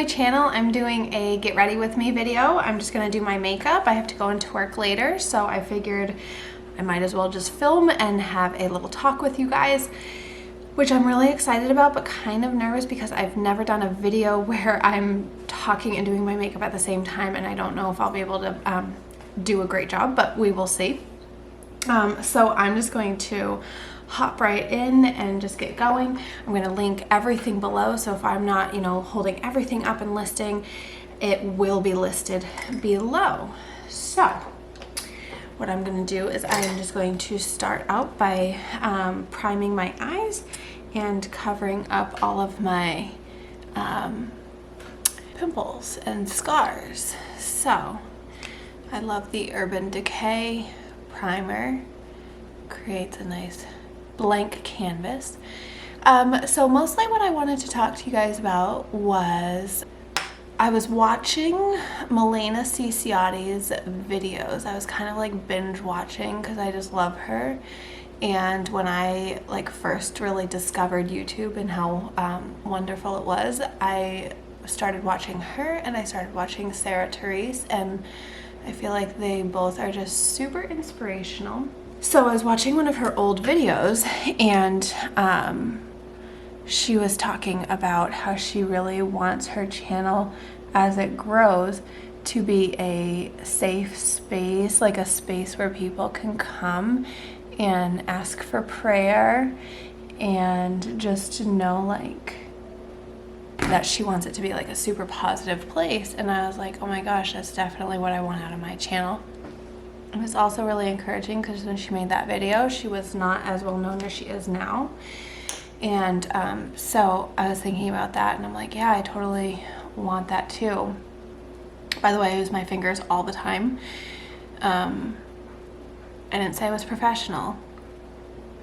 my channel. I'm doing a get ready with me video. I'm just gonna do my makeup. I have to go into work later, so I figured I might as well just film and have a little talk with you guys, which I'm really excited about, but kind of nervous because I've never done a video where I'm talking and doing my makeup at the same time, and I don't know if I'll be able to do a great job, but we will see. So I'm just going to hop right in and just get going. I'm going to link everything below, so if I'm not, holding everything up and listing, it will be listed below. So what I'm going to do is I'm just going to start out by priming my eyes and covering up all of my pimples and scars. So I love the Urban Decay primer. Creates a nice blank canvas. So mostly what I wanted to talk to you guys about was I was watching Milena Ciciotti's videos. I was kind of like binge watching because I just love her. And when I first really discovered YouTube and how wonderful it was, I started watching her and I started watching Sarah Therese, and I feel like they both are just super inspirational. So I was watching one of her old videos, and she was talking about how she really wants her channel as it grows to be a safe space, like a space where people can come and ask for prayer, and just to know that she wants it to be a super positive place. And I was like, oh my gosh, that's definitely what I want out of my channel. It was also really encouraging because when she made that video, she was not as well known as she is now. And so I was thinking about that, and I'm like, yeah, I totally want that too. By the way, I use my fingers all the time. I didn't say I was professional.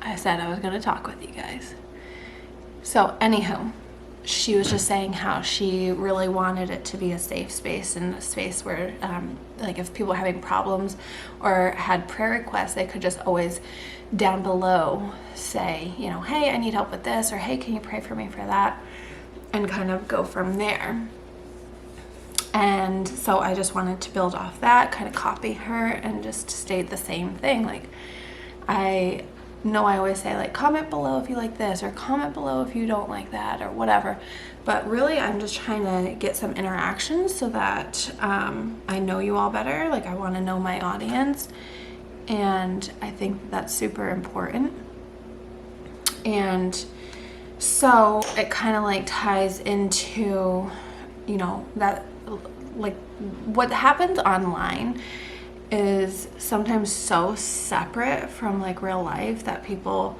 I said I was going to talk with you guys. So anywho, she was just saying how she really wanted it to be a safe space, and a space where if people were having problems or had prayer requests, they could just always down below say, hey, I need help with this, or hey, can you pray for me for that, and kind of go from there. And so I just wanted to build off that, kind of copy her, and just state the same thing. I know I always say comment below if you like this, or comment below if you don't like that, or whatever, but really I'm just trying to get some interaction so that I know you all better. I want to know my audience, and I think that's super important. And so it kind of ties into that what happens online is sometimes so separate from real life that people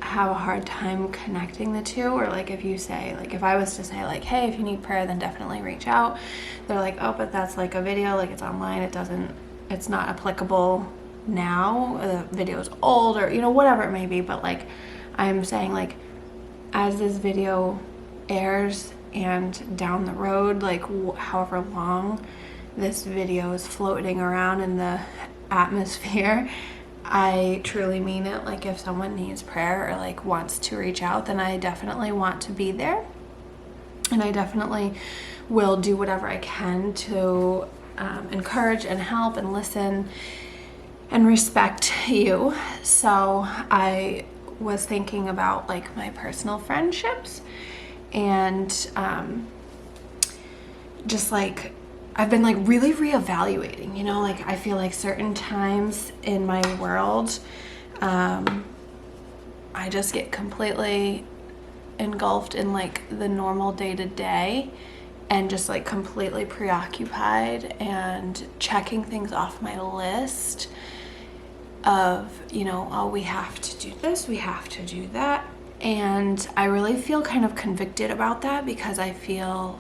have a hard time connecting the two. Or if you say, if I was to say hey, if you need prayer, then definitely reach out, they're like, oh, but that's a video, it's online, it's not applicable now, the video's old, or whatever it may be. But I'm saying as this video airs and down the road, however long this video is floating around in the atmosphere, I truly mean it. If someone needs prayer or wants to reach out, then I definitely want to be there, and I definitely will do whatever I can to encourage and help and listen and respect you. So I was thinking about my personal friendships, and just I've been really reevaluating, I feel certain times in my world, I just get completely engulfed in the normal day-to-day, and just completely preoccupied and checking things off my list of, oh, we have to do this, we have to do that. And I really feel kind of convicted about that, because I feel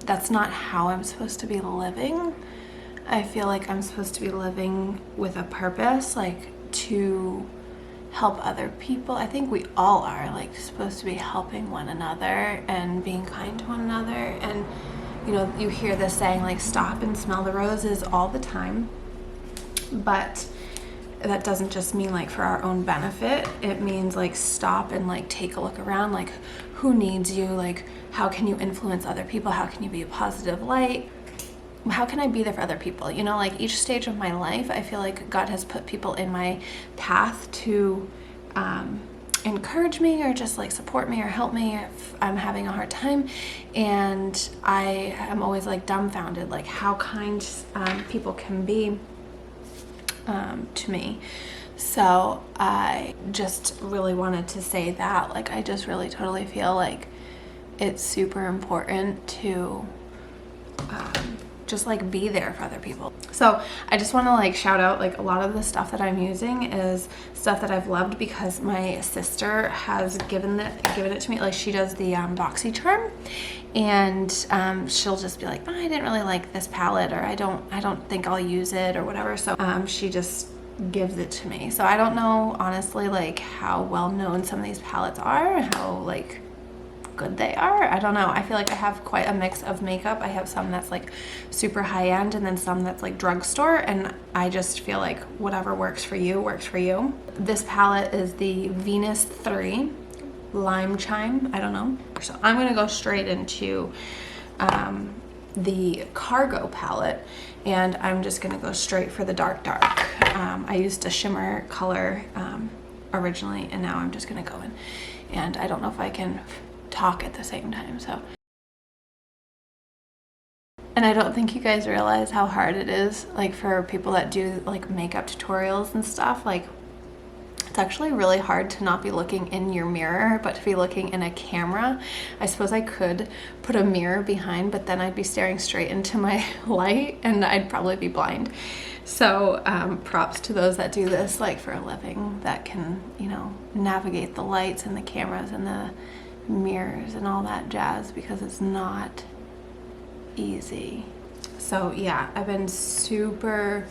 that's not how I'm supposed to be living. I feel I'm supposed to be living with a purpose, to help other people. I think we all are supposed to be helping one another and being kind to one another. And you hear this saying stop and smell the roses all the time, but that doesn't just mean like for our own benefit. It means like stop and like take a look around, like who needs you, like how can you influence other people, how can you be a positive light, how can I be there for other people? You know, like each stage of my life, I feel like God has put people in my path to encourage me or just like support me or help me if I'm having a hard time. And I am always like dumbfounded, like how kind people can be to me. So I just really wanted to say that, like, I just really totally feel like it's super important to just like be there for other people. So I just want to like shout out, like a lot of the stuff that I'm using is stuff that I've loved because my sister has given it to me. Like she does the BoxyCharm, and she'll just be like, oh, I didn't really like this palette, or I don't think I'll use it or whatever. So she just gives it to me. So I don't know honestly like how well known some of these palettes are, how like good they are. I don't know. I feel like I have quite a mix of makeup. I have some that's like super high end and then some that's like drugstore, and I just feel like whatever works for you works for you. This palette is the Venus 3 Lime Chime. I don't know. So I'm gonna go straight into the Cargo palette, and I'm just gonna go straight for the dark. I used a shimmer color originally, and now I'm just gonna go in, and I don't know if I can talk at the same time, so. And I don't think you guys realize how hard it is, like for people that do like makeup tutorials and stuff. Like it's actually really hard to not be looking in your mirror, but to be looking in a camera. I suppose I could put a mirror behind, but then I'd be staring straight into my light and I'd probably be blind. So props to those that do this like for a living, that can, you know, navigate the lights and the cameras and the mirrors and all that jazz, because it's not easy. So yeah, I've been super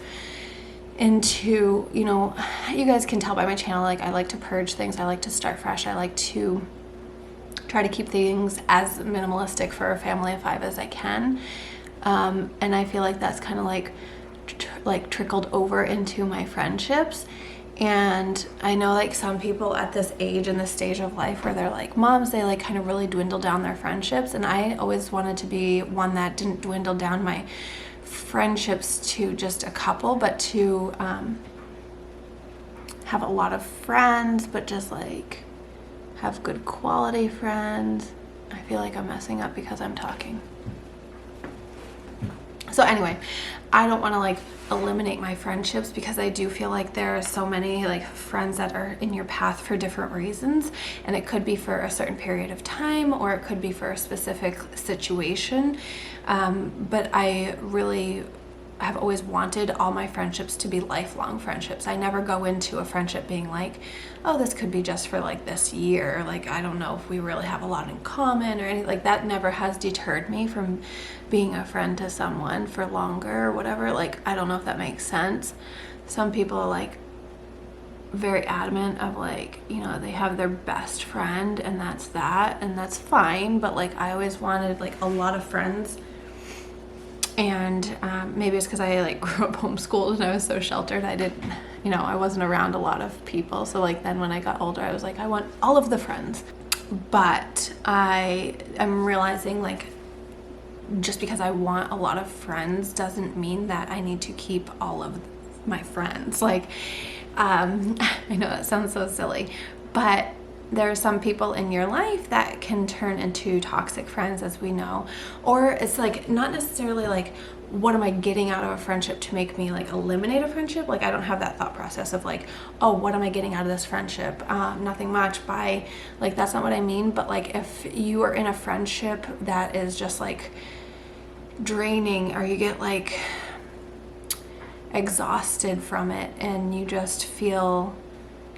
into, you know, you guys can tell by my channel, like I like to purge things, I like to start fresh, I like to try to keep things as minimalistic for a family of 5 as I can, and I feel like that's kind of like trickled over into my friendships. And I know like some people at this age and this stage of life where they're like moms, they like kind of really dwindle down their friendships, and I always wanted to be one that didn't dwindle down my friendships to just a couple, but to have a lot of friends, but just like have good quality friends. I feel like I'm messing up because I'm talking. So anyway, I don't want to like eliminate my friendships, because I do feel like there are so many like friends that are in your path for different reasons, and it could be for a certain period of time or it could be for a specific situation, but I really have always wanted all my friendships to be lifelong friendships. I never go into a friendship being like, oh, this could be just for like this year, like I don't know if we really have a lot in common or anything. Like that never has deterred me from being a friend to someone for longer or whatever. Like I don't know if that makes sense. Some people are like very adamant of like, you know, they have their best friend and that's fine, but like I always wanted like a lot of friends. And maybe it's because I like grew up homeschooled and I was so sheltered, I didn't, you know, I wasn't around a lot of people. So like then when I got older, I was like, I want all of the friends. But I am realizing like just because I want a lot of friends doesn't mean that I need to keep all of my friends. Like I know that sounds so silly, but there are some people in your life that can turn into toxic friends, as we know. Or it's like not necessarily like, what am I getting out of a friendship to make me like eliminate a friendship? Like I don't have that thought process of like, oh, what am I getting out of this friendship? Nothing much, bye. Like that's not what I mean. But like if you are in a friendship that is just like draining, or you get like exhausted from it and you just feel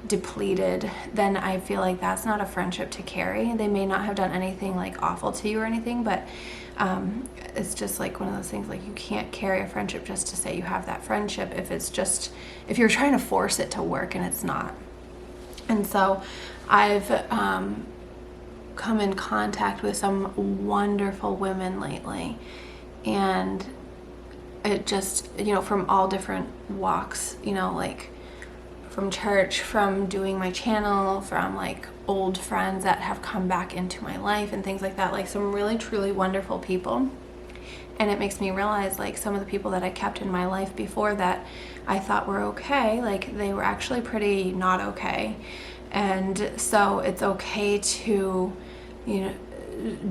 depleted, then I feel like that's not a friendship to carry. They may not have done anything like awful to you or anything, but it's just like one of those things, like you can't carry a friendship just to say you have that friendship if you're trying to force it to work and it's not. And so I've come in contact with some wonderful women lately, and it just, you know, from all different walks, you know, like from church, from doing my channel, from like old friends that have come back into my life and things like that, like some really truly wonderful people. And it makes me realize like some of the people that I kept in my life before that I thought were okay, like they were actually pretty not okay. And so it's okay to, you know,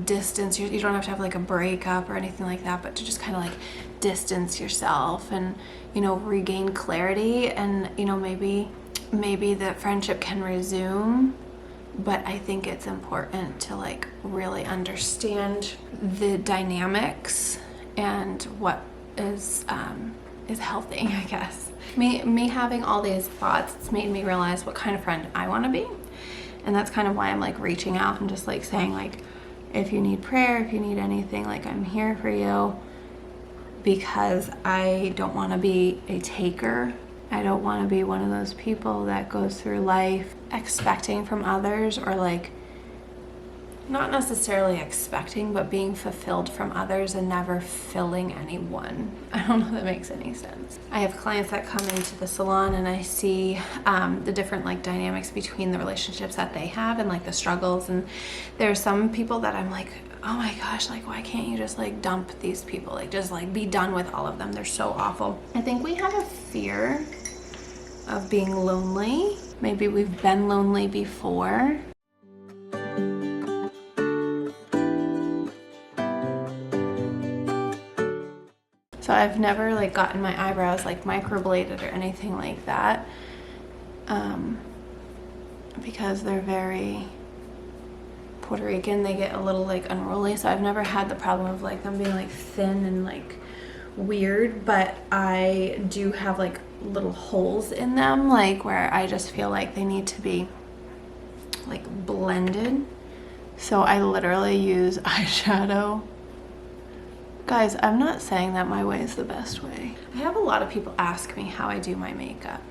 distance you don't have to have like a breakup or anything like that, but to just kind of like distance yourself and, you know, regain clarity. And, you know, maybe that friendship can resume, but I think it's important to like really understand the dynamics and what is healthy, I guess. Me having all these thoughts, it's made me realize what kind of friend I want to be. And that's kind of why I'm like reaching out and just like saying like, if you need prayer, if you need anything, like I'm here for you, because I don't want to be a taker. I don't want to be one of those people that goes through life expecting from others, or like not necessarily expecting, but being fulfilled from others and never filling anyone. I don't know if that makes any sense. I have clients that come into the salon and I see the different like dynamics between the relationships that they have and like the struggles. And there are some people that I'm like, oh my gosh, like why can't you just like dump these people? Like just like be done with all of them. They're so awful. I think we have a fear of being lonely. Maybe we've been lonely before. So I've never like gotten my eyebrows like microbladed or anything like that, because they're very Puerto Rican. They get a little like unruly, so I've never had the problem of like them being like thin and like weird, but I do have like little holes in them, like where I just feel like they need to be like blended. So I literally use eyeshadow. Guys, I'm not saying that my way is the best way. I have a lot of people ask me how I do my makeup.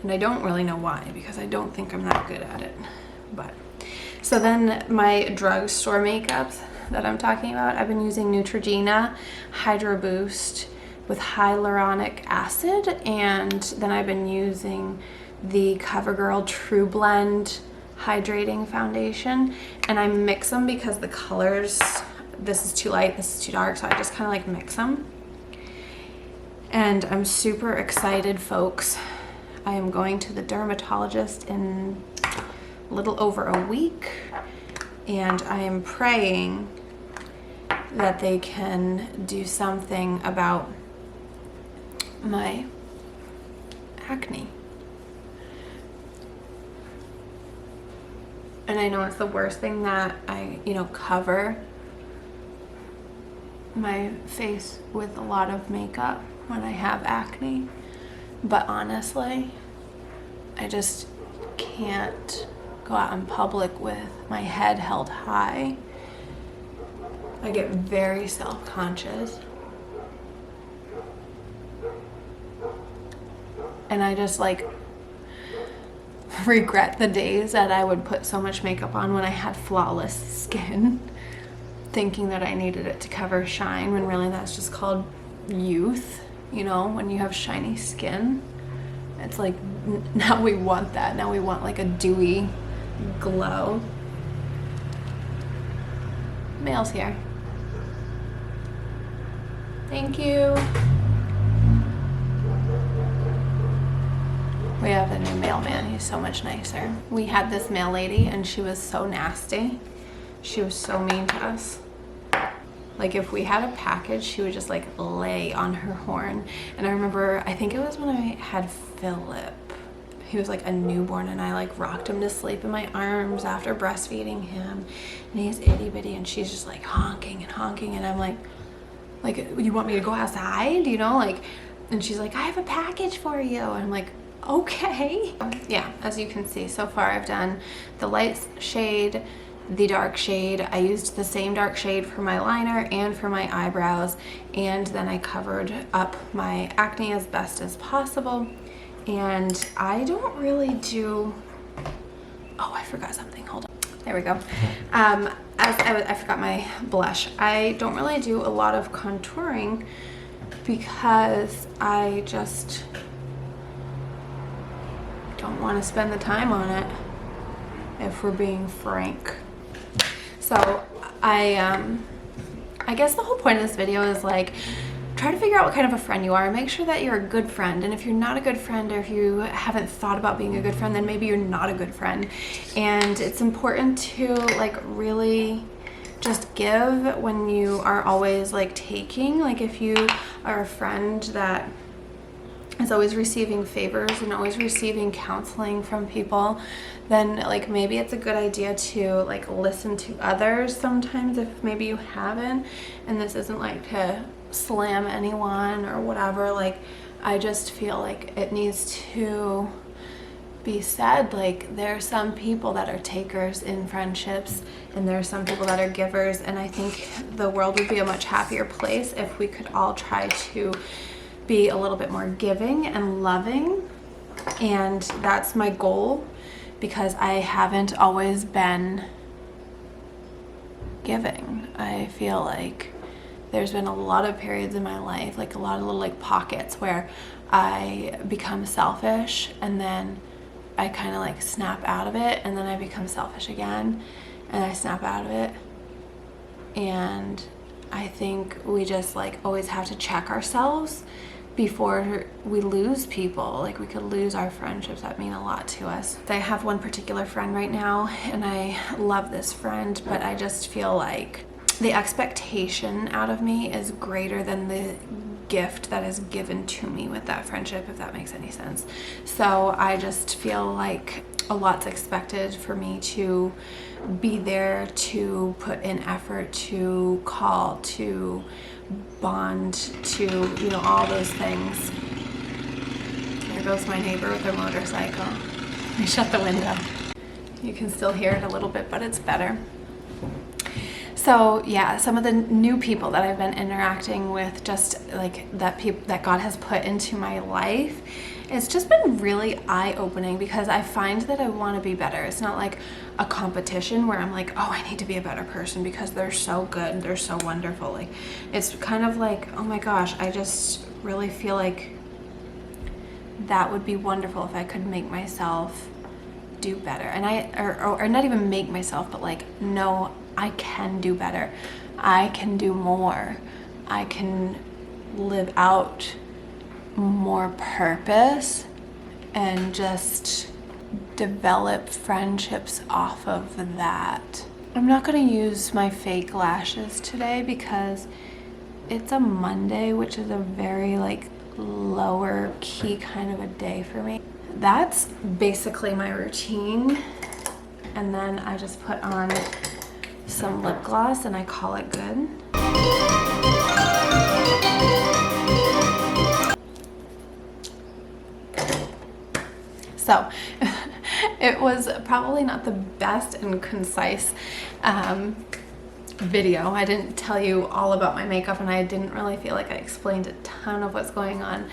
And I don't really know why, because I don't think I'm that good at it. But so then my drugstore makeups that I'm talking about, I've been using Neutrogena Hydro Boost with hyaluronic acid, and then I've been using the CoverGirl True Blend Hydrating Foundation, and I mix them because the colors, this is too light, this is too dark, so I just kind of like mix them. And I'm super excited, folks. I am going to the dermatologist in a little over a week, and I am praying that they can do something about my acne. And I know it's the worst thing that I, you know, cover my face with a lot of makeup when I have acne, but honestly, I just can't go out in public with my head held high. I get very self-conscious, and I just like regret the days that I would put so much makeup on when I had flawless skin, thinking that I needed it to cover shine, when really that's just called youth. You know, when you have shiny skin, it's like now we want that. Now we want like a dewy glow. Mail's here. Thank you. We have a new mailman. He's so much nicer. We had this mail lady and she was so nasty. She was so mean to us. Like if we had a package, she would just like lay on her horn. And I remember, I think it was when I had Philip. He was like a newborn and I like rocked him to sleep in my arms after breastfeeding him. And he's itty bitty and she's just like honking and honking. And I'm like, you want me to go outside? You know, like, and she's like, I have a package for you. And I'm like, okay. Yeah, as you can see, so far I've done the light shade, the dark shade. I used the same dark shade for my liner and for my eyebrows, and then I covered up my acne as best as possible. And I don't really do, oh, I forgot something, hold on. There we go. I forgot my blush. I don't really do a lot of contouring because I just don't want to spend the time on it, if we're being frank. So I guess the whole point of this video is like, try to figure out what kind of a friend you are. Make sure that you're a good friend. And if you're not a good friend, or if you haven't thought about being a good friend, then maybe you're not a good friend. And it's important to like really just give when you are always like taking. Like if you are a friend that is always receiving favors and always receiving counseling from people, then like maybe it's a good idea to like listen to others sometimes if maybe you haven't. And this isn't like to slam anyone or whatever. Like I just feel like it needs to be said, like there are some people that are takers in friendships and there are some people that are givers, and I think the world would be a much happier place if we could all try to be a little bit more giving and loving. And that's my goal, because I haven't always been giving. I feel like there's been a lot of periods in my life, like a lot of little like pockets where I become selfish and then I kind of like snap out of it, and then I become selfish again and I snap out of it. And I think we just like always have to check ourselves before we lose people. Like we could lose our friendships that mean a lot to us. I have one particular friend right now and I love this friend, but I just feel like the expectation out of me is greater than the gift that is given to me with that friendship, if that makes any sense. So I just feel like a lot's expected for me to be there, to put in effort, to call, to bond, to, you know, all those things. There goes my neighbor with her motorcycle. Let me shut the window. You can still hear it a little bit, but it's better. So yeah, some of the new people that I've been interacting with, just like that God has put into my life, it's just been really eye-opening, because I find that I want to be better. It's not like a competition where I'm like, oh, I need to be a better person because they're so good, they're so wonderful. Like it's kind of like, oh my gosh, I just really feel like that would be wonderful if I could make myself do better. And or not even make myself, but like, no, I can do better. I can do more. I can live out more purpose and just develop friendships off of that. I'm not going to use my fake lashes today because it's a Monday, which is a very like lower key kind of a day for me. That's basically my routine. And then I just put on some lip gloss and I call it good. So it was probably not the best and concise video. I didn't tell you all about my makeup, and I didn't really feel like I explained a ton of what's going on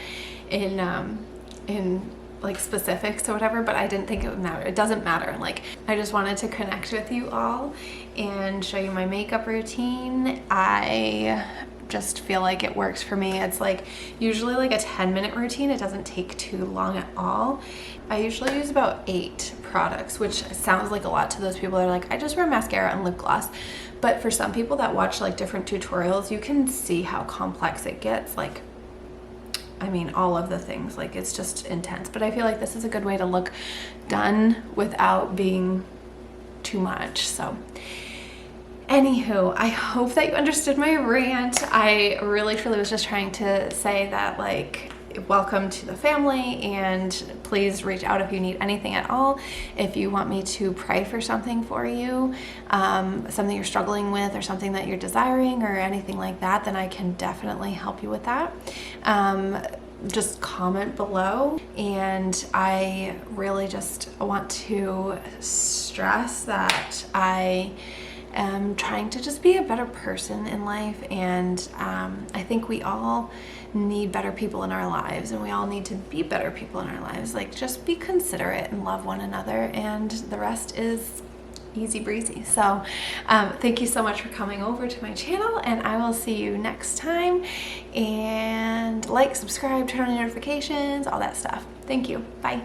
in like specifics or whatever, but I didn't think it would matter. It doesn't matter. Like I just wanted to connect with you all and show you my makeup routine. I just feel like it works for me. It's like usually like a 10-minute routine. It doesn't take too long at all. I usually use about 8 products, which sounds like a lot to those people that are like, I just wear mascara and lip gloss. But for some people that watch like different tutorials, you can see how complex it gets. Like, I mean, all of the things, like it's just intense. But I feel like this is a good way to look done without being too much. So anywho, I hope that you understood my rant. I really truly was just trying to say that, like, welcome to the family, and please reach out if you need anything at all. If you want me to pray for something for you, something you're struggling with or something that you're desiring or anything like that, then I can definitely help you with that. Just comment below. And I really just want to stress that I am trying to just be a better person in life, and I think we all need better people in our lives, and we all need to be better people in our lives. Like, just be considerate and love one another, and the rest is easy breezy. So thank you so much for coming over to my channel, and I will see you next time. And like, subscribe, turn on notifications, all that stuff. Thank you. Bye.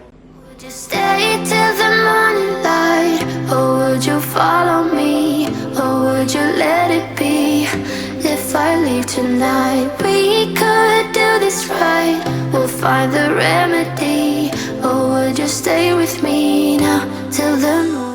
Just stay till the morning light, or would you follow me, or would you let it be? If I leave tonight, we could do this right. We'll find the remedy, or would you stay with me now till the morning?